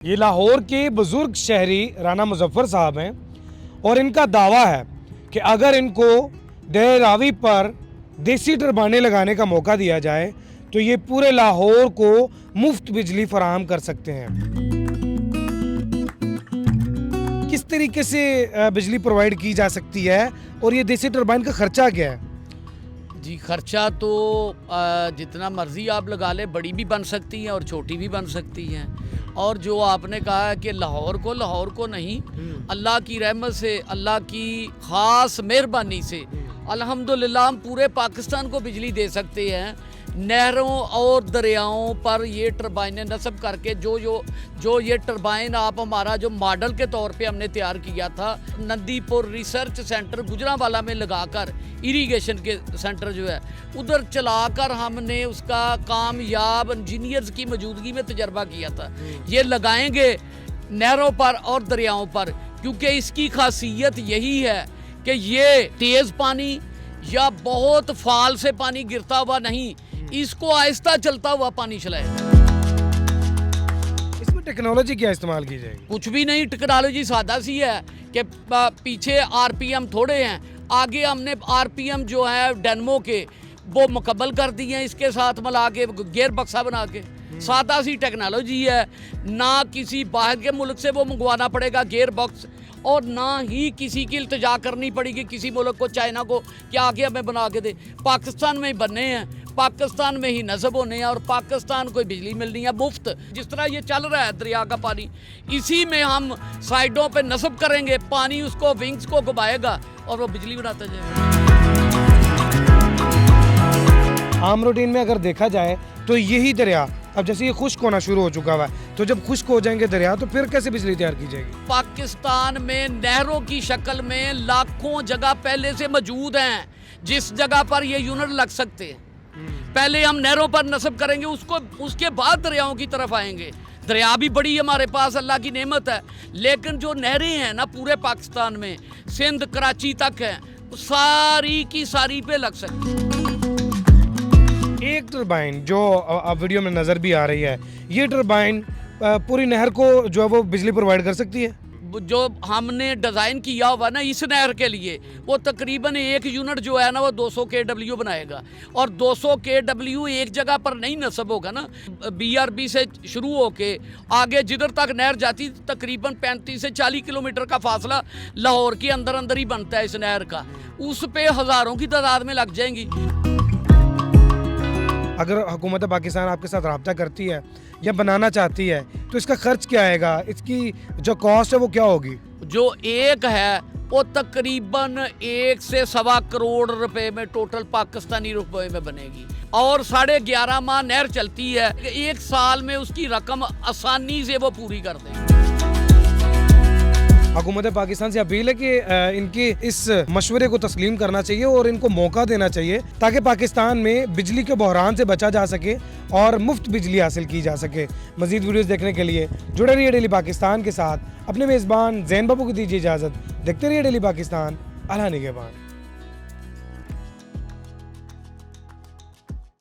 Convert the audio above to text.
ये लाहौर के बुजुर्ग शहरी राना मुजफ्फर साहब हैं और इनका दावा है कि अगर इनको दरिया रावी पर देसी टरबाने लगाने का मौका दिया जाए तो ये पूरे लाहौर को मुफ्त बिजली फराहम कर सकते हैं। किस तरीके से बिजली प्रोवाइड की जा सकती है और ये देसी टरबाइन का खर्चा क्या है? जी, खर्चा तो जितना मर्ज़ी आप लगा ले, बड़ी भी बन सकती हैं और छोटी भी बन सकती हैं। और जो आपने कहा है कि लाहौर को नहीं, अल्लाह की रहमत से, अल्लाह की ख़ास मेहरबानी से अल्हम्दुलिल्लाह हम पूरे पाकिस्तान को बिजली दे सकते हैं। नहरों और दरियाओं पर ये टरबाइनें नस्ब करके जो ये टरबाइन आप हमारा जो मॉडल के तौर पे हमने तैयार किया था, नंदीपुर रिसर्च सेंटर गुजरांवाला में लगाकर इरिगेशन के सेंटर जो है उधर चलाकर हमने उसका कामयाब इंजीनियर्स की मौजूदगी में तजर्बा किया था। ये लगाएंगे नहरों पर और दरियाओं पर, क्योंकि इसकी खासियत यही है कि ये तेज़ पानी या बहुत फाल से पानी गिरता हुआ नहीं, इसको आहिस्ता चलता हुआ पानी चलाए। इसमें टेक्नोलॉजी क्या इस्तेमाल की जाएगी? कुछ भी नहीं, टेक्नोलॉजी सादा सी है कि पीछे आरपीएम थोड़े हैं, आगे हमने आरपीएम जो है डेनमो के वो मुकम्मल कर दिए हैं, इसके साथ मिला के गेयर बक्सा बना के। सादा सी टेक्नोलॉजी है, ना किसी बाहर के मुल्क से वो मंगवाना पड़ेगा गेयर बॉक्स, और ना ही किसी की इल्तिजा करनी पड़ेगी किसी मुल्क को, चाइना को, कि आगे हमें बना के दे। पाकिस्तान में ही बनने हैं, पाकिस्तान में ही नस्ब होने हैं और पाकिस्तान को बिजली मिलनी है मुफ्त। जिस तरह ये चल रहा है दरिया का पानी, इसी में हम साइडों पे नस्ब करेंगे, पानी उसको विंग्स को घुमाएगा और वो बिजली बनाता जाएगा। आम रूटीन में अगर देखा जाए तो यही दरिया अब जैसे ये खुश्क होना शुरू हो चुका हुआ है, तो जब खुश्क हो जाएंगे दरिया तो फिर कैसे बिजली तैयार की जाएगी? पाकिस्तान में नहरों की शक्ल में लाखों जगह पहले से मौजूद हैं जिस जगह पर ये यूनिट लग सकते हैं। पहले हम नहरों पर नस्ब करेंगे, उसके बाद दरियाओं की तरफ आएंगे। दरिया भी बड़ी हमारे पास अल्लाह की नेमत है, लेकिन जो नहरें हैं ना पूरे पाकिस्तान में, सिंध कराची तक है, सारी की सारी पे लग सकती है। एक टरबाइन जो अब वीडियो में नज़र भी आ रही है, ये टरबाइन पूरी नहर को जो है वो बिजली प्रोवाइड कर सकती है। जो हमने डिज़ाइन किया हुआ ना इस नहर के लिए, वो तकरीबन एक यूनिट जो है ना वो 200 kW बनाएगा, और 200 kW एक जगह पर नहीं नस्ब होगा ना। BRB से शुरू होके आगे जिधर तक नहर जाती तकरीबन 35 से 40 किलोमीटर का फासला लाहौर के अंदर ही बनता है इस नहर का, उस पे हज़ारों की तादाद में लग जाएंगी। अगर हुकूमत पाकिस्तान आपके साथ रब्ता करती है या बनाना चाहती है तो इसका खर्च क्या आएगा, इसकी जो कॉस्ट है वो क्या होगी? जो एक है वो तकरीबन 1 से 1.25 करोड़ रुपए में टोटल पाकिस्तानी रुपए में बनेगी, और 11.5 माह नहर चलती है। एक साल में उसकी रकम आसानी से वो पूरी कर देंगे। हुकूमत पाकिस्तान से अपील है कि इनके इस मशवरे को तस्लीम करना चाहिए और इनको मौका देना चाहिए ताकि पाकिस्तान में बिजली के बहरान से बचा जा सके और मुफ्त बिजली हासिल की जा सके। मज़ीद वीडियोस देखने के लिए जुड़े रहिए डेली पाकिस्तान के साथ। अपने मेज़बान ज़ैन बाबू को दीजिए इजाज़त। देखते रहिए डेली पाकिस्तान, अल्लाह निगहबान।